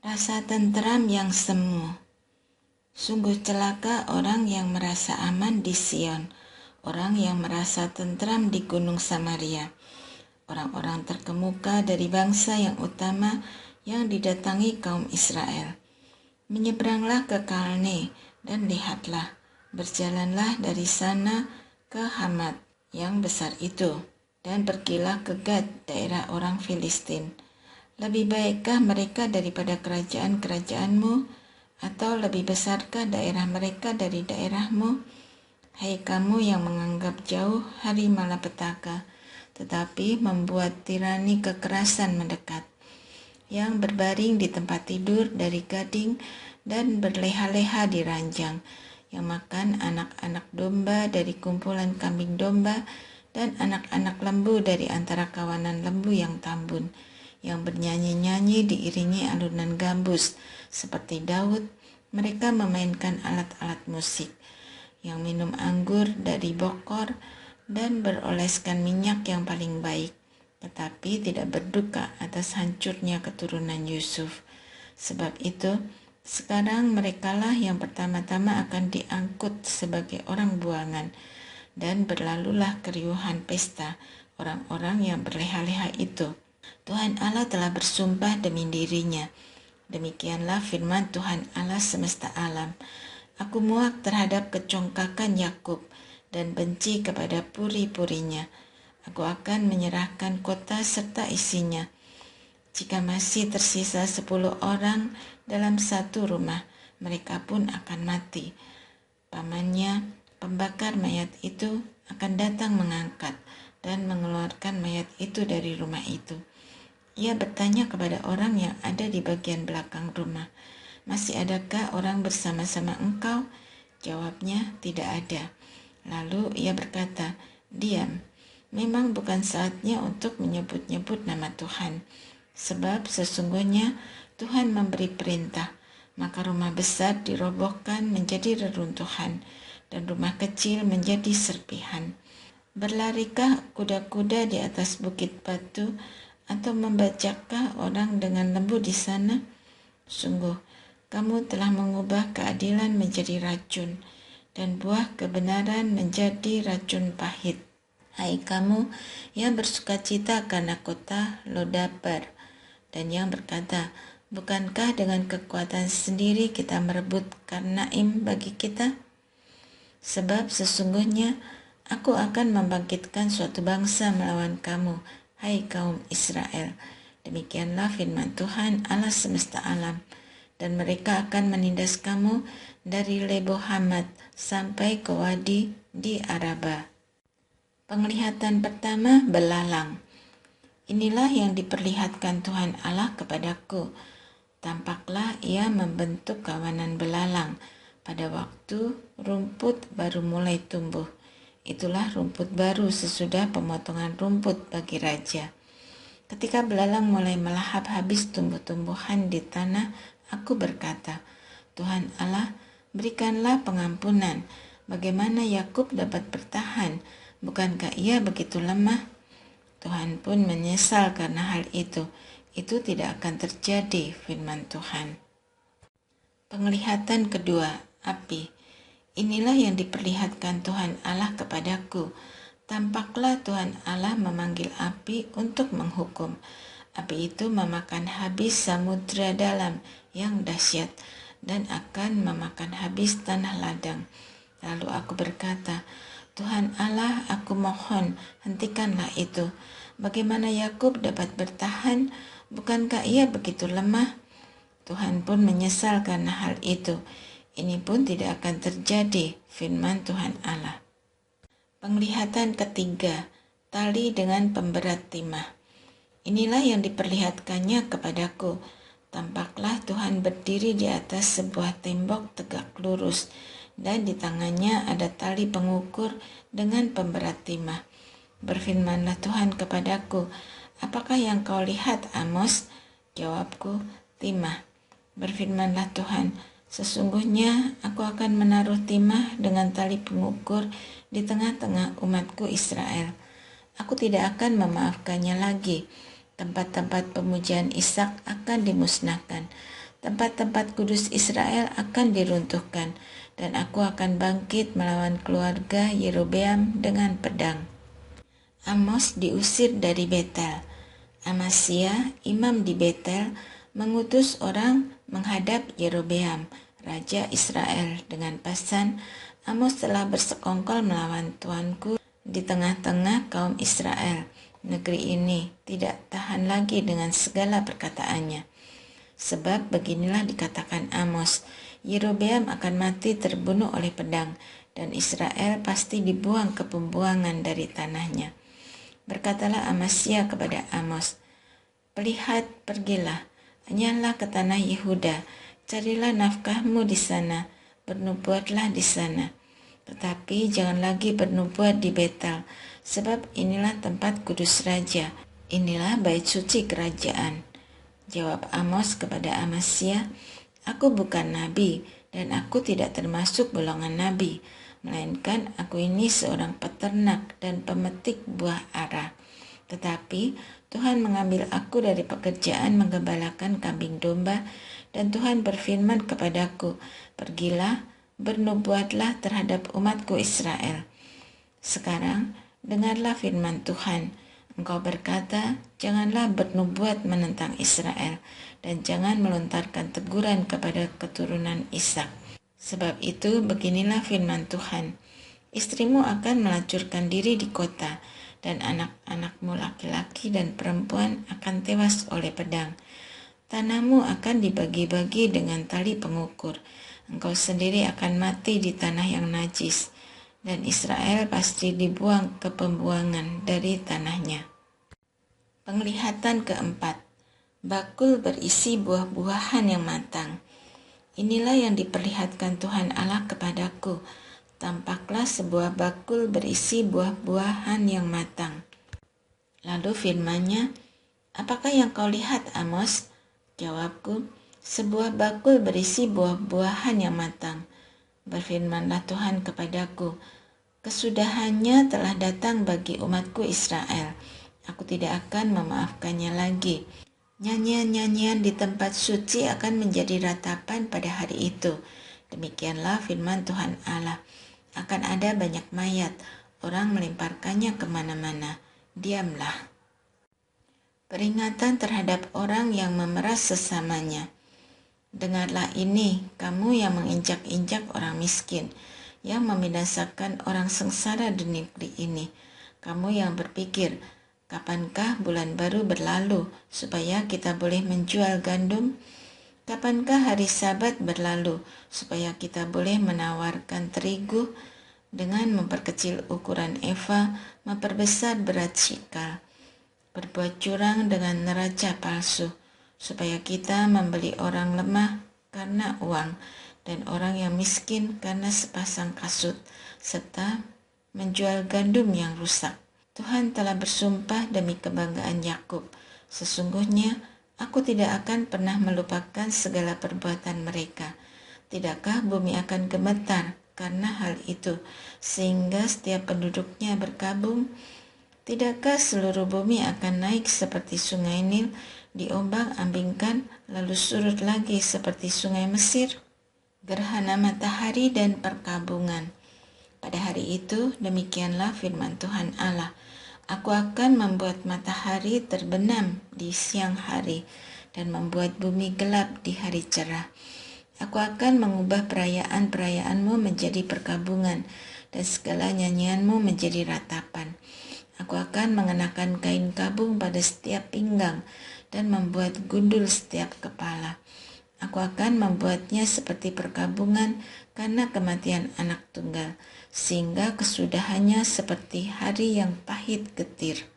Rasa tentram yang semu. Sungguh celaka orang yang merasa aman di Sion, orang yang merasa tentram di Gunung Samaria. Orang-orang terkemuka dari bangsa yang utama yang didatangi kaum Israel. Menyeberanglah ke Kalne dan lihatlah, berjalanlah dari sana ke Hamat yang besar itu, dan pergilah ke Gad, daerah orang Filistin. Lebih baikkah mereka daripada kerajaan-kerajaanmu, atau lebih besarkah daerah mereka dari daerahmu? Hai kamu yang menganggap jauh hari malapetaka, tetapi membuat tirani kekerasan mendekat, yang berbaring di tempat tidur dari gading dan berleha-leha di ranjang, yang makan anak-anak domba dari kumpulan kambing domba dan anak-anak lembu dari antara kawanan lembu yang tambun, yang bernyanyi-nyanyi diiringi alunan gambus. Seperti Daud, mereka memainkan alat-alat musik, yang minum anggur dari bokor dan beroleskan minyak yang paling baik, tetapi tidak berduka atas hancurnya keturunan Yusuf. Sebab itu, sekarang merekalah yang pertama-tama akan diangkut sebagai orang buangan, dan berlalulah keriuhan pesta orang-orang yang berleha-leha itu. Tuhan Allah telah bersumpah demi dirinya. Demikianlah firman Tuhan Allah semesta alam. Aku muak terhadap kecongkakan Yakub dan benci kepada puri-purinya. Aku akan menyerahkan kota serta isinya. Jika masih tersisa 10 orang dalam satu rumah, mereka pun akan mati. Pamannya, pembakar mayat itu, akan datang mengangkat dan mengeluarkan mayat itu dari rumah itu. Ia bertanya kepada orang yang ada di bagian belakang rumah, "Masih adakah orang bersama-sama engkau?" Jawabnya, "Tidak ada." Lalu ia berkata, "Diam, memang bukan saatnya untuk menyebut-nyebut nama Tuhan. Sebab sesungguhnya Tuhan memberi perintah, maka rumah besar dirobohkan menjadi reruntuhan, dan rumah kecil menjadi serpihan. Berlarikah kuda-kuda di atas bukit batu, atau membajakkah orang dengan lembu di sana? Sungguh, kamu telah mengubah keadilan menjadi racun, dan buah kebenaran menjadi racun pahit. Hai kamu yang bersukacita karena kota Lodabar, dan yang berkata, bukankah dengan kekuatan sendiri kita merebut Karnaim bagi kita? Sebab sesungguhnya aku akan membangkitkan suatu bangsa melawan kamu, hai kaum Israel. Demikianlah firman Tuhan Allah semesta alam. Dan mereka akan menindas kamu dari Lebo Hamat sampai ke Wadi di Araba. Penglihatan pertama, belalang. Inilah yang diperlihatkan Tuhan Allah kepadaku. Tampaklah ia membentuk kawanan belalang pada waktu rumput baru mulai tumbuh. Itulah rumput baru sesudah pemotongan rumput bagi raja. Ketika belalang mulai melahap habis tumbuh-tumbuhan di tanah, aku berkata, Tuhan Allah, berikanlah pengampunan. Bagaimana Yakub dapat bertahan? Bukankah ia begitu lemah? Tuhan pun menyesal karena hal itu. Itu tidak akan terjadi, firman Tuhan. Penglihatan kedua, api. Inilah yang diperlihatkan Tuhan Allah kepadaku. Tampaklah Tuhan Allah memanggil api untuk menghukum. Api itu memakan habis samudra dalam yang dahsyat dan akan memakan habis tanah ladang. Lalu aku berkata, Tuhan Allah, aku mohon, hentikanlah itu. Bagaimana Yakub dapat bertahan? Bukankah ia begitu lemah? Tuhan pun menyesal karena hal itu. Ini pun tidak akan terjadi, firman Tuhan Allah. Penglihatan ketiga, tali dengan pemberat timah. Inilah yang diperlihatkannya kepadaku. Tampaklah Tuhan berdiri di atas sebuah tembok tegak lurus, dan di tangannya ada tali pengukur dengan pemberat timah. Berfirmanlah Tuhan kepadaku, apakah yang kau lihat, Amos? Jawabku, timah. Berfirmanlah Tuhan, sesungguhnya aku akan menaruh timah dengan tali pengukur di tengah-tengah umatku Israel. Aku tidak akan memaafkannya lagi. Tempat-tempat pemujaan Ishak akan dimusnahkan. tempat-tempat kudus Israel akan diruntuhkan, dan aku akan bangkit melawan keluarga Yerobeam dengan pedang. Amos diusir dari Betel. Amasya, imam di Betel, mengutus orang menghadap Yerobeam, raja Israel, dengan pesan, Amos telah bersekongkol melawan tuanku di tengah-tengah kaum Israel. Negeri ini tidak tahan lagi dengan segala perkataannya. Sebab beginilah dikatakan Amos, Yerobeam akan mati terbunuh oleh pedang, dan Israel pasti dibuang ke pembuangan dari tanahnya. Berkatalah Amasya kepada Amos, "Lihat, pergilah, hanyalah ke tanah Yehuda, carilah nafkahmu di sana, bernubuatlah di sana. Tetapi jangan lagi bernubuat di Betel, sebab inilah tempat kudus raja, inilah bait suci kerajaan." Jawab Amos kepada Amasya, "Aku bukan nabi, dan aku tidak termasuk golongan nabi, melainkan aku ini seorang peternak dan pemetik buah ara. Tetapi Tuhan mengambil aku dari pekerjaan menggembalakan kambing domba, dan Tuhan berfirman kepadaku, pergilah, bernubuatlah terhadap umatku Israel. Sekarang dengarlah firman Tuhan. Engkau berkata, janganlah bernubuat menentang Israel, dan jangan melontarkan teguran kepada keturunan Ishak. Sebab itu beginilah firman Tuhan, istrimu akan melacurkan diri di kota, dan anak-anakmu laki-laki dan perempuan akan tewas oleh pedang. Tanahmu akan dibagi-bagi dengan tali pengukur, engkau sendiri akan mati di tanah yang najis, dan Israel pasti dibuang ke pembuangan dari tanahnya." Penglihatan keempat, bakul berisi buah-buahan yang matang. Inilah yang diperlihatkan Tuhan Allah kepadaku. Tampaklah sebuah bakul berisi buah-buahan yang matang. Lalu firman-Nya, "Apakah yang kau lihat, Amos?" Jawabku, "Sebuah bakul berisi buah-buahan yang matang." Berfirmanlah Tuhan kepadaku, "Kesudahannya telah datang bagi umatku Israel. Aku tidak akan memaafkannya lagi. Nyanyian-nyanyian di tempat suci akan menjadi ratapan pada hari itu." Demikianlah firman Tuhan Allah. Akan ada banyak mayat, orang melemparkannya kemana-mana. Diamlah. Peringatan terhadap orang yang memeras sesamanya. Dengarlah ini, kamu yang menginjak-injak orang miskin, yang membinasakan orang sengsara di negeri ini. Kamu yang berpikir, kapankah bulan baru berlalu supaya kita boleh menjual gandum? Kapankah hari Sabat berlalu supaya kita boleh menawarkan terigu? Dengan memperkecil ukuran eva, memperbesar berat shikal, berbuat curang dengan neraca palsu, supaya kita membeli orang lemah karena uang, dan orang yang miskin karena sepasang kasut, serta menjual gandum yang rusak. Tuhan telah bersumpah demi kebanggaan Yakub, sesungguhnya aku tidak akan pernah melupakan segala perbuatan mereka. Tidakkah bumi akan gemetar karena hal itu, sehingga setiap penduduknya berkabung? Tidakkah seluruh bumi akan naik seperti sungai Nil, diombang-ambingkan, lalu surut lagi seperti sungai Mesir? Gerhana matahari dan perkabungan. Pada hari itu, demikianlah firman Tuhan Allah, aku akan membuat matahari terbenam di siang hari, dan membuat bumi gelap di hari cerah. Aku akan mengubah perayaan-perayaanmu menjadi perkabungan, dan segala nyanyianmu menjadi ratapan. Aku akan mengenakan kain kabung pada setiap pinggang, dan membuat gundul setiap kepala. Aku akan membuatnya seperti perkabungan karena kematian anak tunggal, sehingga kesudahannya seperti hari yang pahit getir.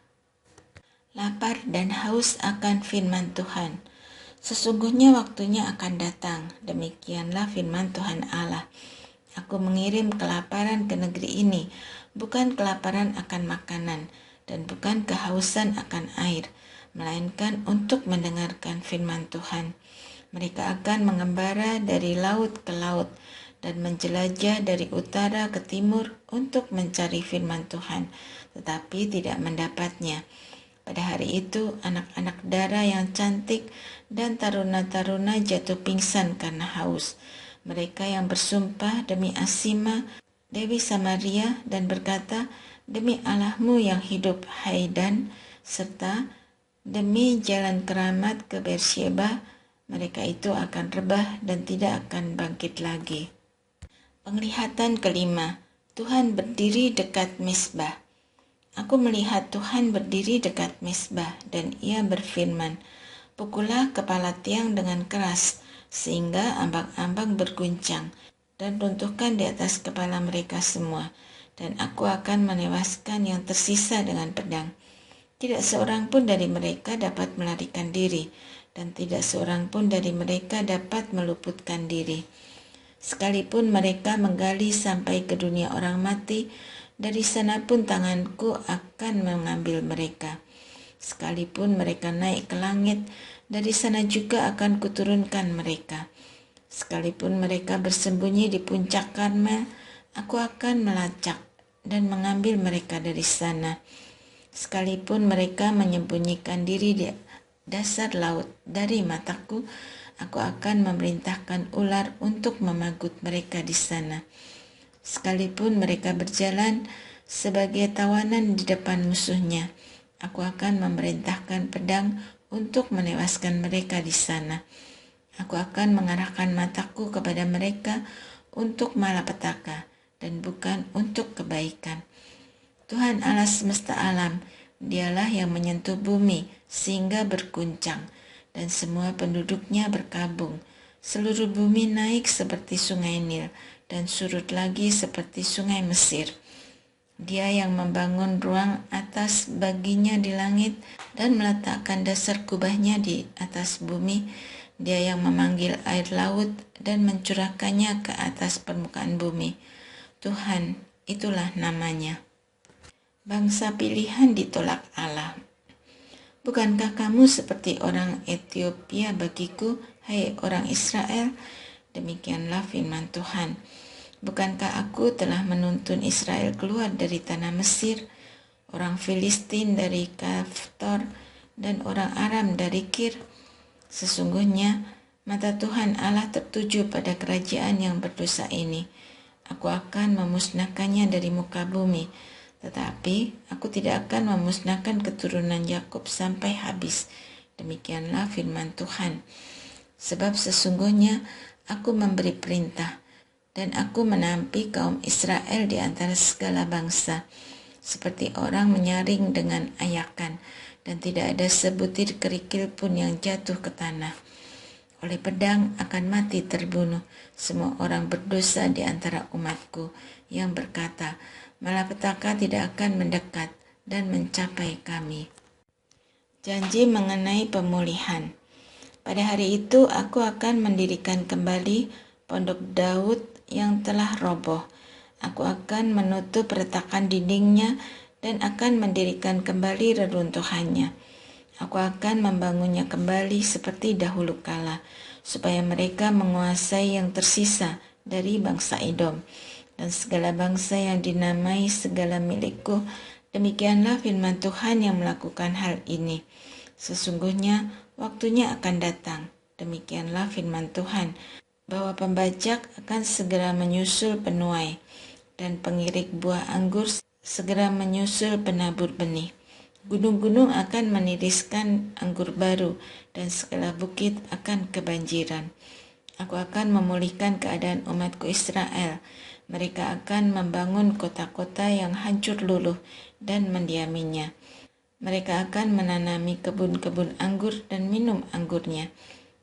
Lapar dan haus akan firman Tuhan. Sesungguhnya waktunya akan datang, demikianlah firman Tuhan Allah. Aku mengirim kelaparan ke negeri ini, bukan kelaparan akan makanan, dan bukan kehausan akan air, melainkan untuk mendengarkan firman Tuhan. Mereka akan mengembara dari laut ke laut, dan menjelajah dari utara ke timur untuk mencari firman Tuhan, tetapi tidak mendapatnya. Pada hari itu, anak-anak dara yang cantik dan taruna-taruna jatuh pingsan karena haus. Mereka yang bersumpah demi Asima, Dewi Samaria, dan berkata, demi Allahmu yang hidup, hai Dan, serta demi jalan keramat ke Beersheba, mereka itu akan rebah dan tidak akan bangkit lagi. Penglihatan kelima, Tuhan berdiri dekat Mezbah. Aku melihat Tuhan berdiri dekat Mezbah dan ia berfirman, pukullah kepala tiang dengan keras, sehingga ambang-ambang berguncang, dan runtuhkan di atas kepala mereka semua, dan aku akan menewaskan yang tersisa dengan pedang. Tidak seorang pun dari mereka dapat melarikan diri, dan tidak seorang pun dari mereka dapat meluputkan diri. Sekalipun mereka menggali sampai ke dunia orang mati, dari sana pun tanganku akan mengambil mereka. Sekalipun mereka naik ke langit, dari sana juga akan kuturunkan mereka. Sekalipun mereka bersembunyi di puncak Karmel, aku akan melacak dan mengambil mereka dari sana. Sekalipun mereka menyembunyikan diri di dasar laut dari mataku, aku akan memerintahkan ular untuk memagut mereka di sana. Sekalipun mereka berjalan sebagai tawanan di depan musuhnya, aku akan memerintahkan pedang untuk menewaskan mereka di sana. Aku akan mengarahkan mataku kepada mereka untuk malapetaka dan bukan untuk kebaikan. Tuhan Allah semesta alam, dialah yang menyentuh bumi sehingga berguncang dan semua penduduknya berkabung. Seluruh bumi naik seperti sungai Nil dan surut lagi seperti sungai Mesir. Dia yang membangun ruang atas baginya di langit dan meletakkan dasar kubahnya di atas bumi. Dia yang memanggil air laut dan mencurahkannya ke atas permukaan bumi. Tuhan, itulah namanya. Bangsa pilihan ditolak Allah. Bukankah kamu seperti orang Ethiopia bagiku, hai orang Israel? Demikianlah firman Tuhan. Bukankah aku telah menuntun Israel keluar dari tanah Mesir, orang Filistin dari Kaftor, dan orang Aram dari Kir? Sesungguhnya mata Tuhan Allah tertuju pada kerajaan yang berdosa ini. Aku akan memusnahkannya dari muka bumi, tetapi aku tidak akan memusnahkan keturunan Yakub sampai habis. Demikianlah firman Tuhan. Sebab sesungguhnya aku memberi perintah, dan aku menampi kaum Israel di antara segala bangsa, seperti orang menyaring dengan ayakan, dan tidak ada sebutir kerikil pun yang jatuh ke tanah. Oleh pedang akan mati terbunuh semua orang berdosa di antara umatku, yang berkata, malapetaka tidak akan mendekat dan mencapai kami. Janji mengenai pemulihan. Pada hari itu aku akan mendirikan kembali pondok Daud yang telah roboh. Aku akan menutup retakan dindingnya dan akan mendirikan kembali reruntuhannya. Aku akan membangunnya kembali seperti dahulu kala, supaya mereka menguasai yang tersisa dari bangsa Edom dan segala bangsa yang dinamai segala milikku. Demikianlah firman Tuhan yang melakukan hal ini. Sesungguhnya waktunya akan datang, demikianlah firman Tuhan, bahwa pembajak akan segera menyusul penuai, dan pengirik buah anggur segera menyusul penabur benih. Gunung-gunung akan meniriskan anggur baru, dan segala bukit akan kebanjiran. Aku akan memulihkan keadaan umatku Israel. Mereka akan membangun kota-kota yang hancur luluh dan mendiaminya. Mereka akan menanami kebun-kebun anggur dan minum anggurnya.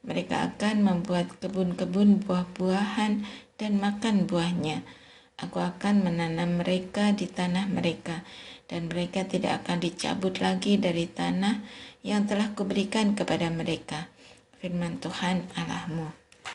Mereka akan membuat kebun-kebun buah-buahan dan makan buahnya. Aku akan menanam mereka di tanah mereka, dan mereka tidak akan dicabut lagi dari tanah yang telah kuberikan kepada mereka. Firman Tuhan Allahmu.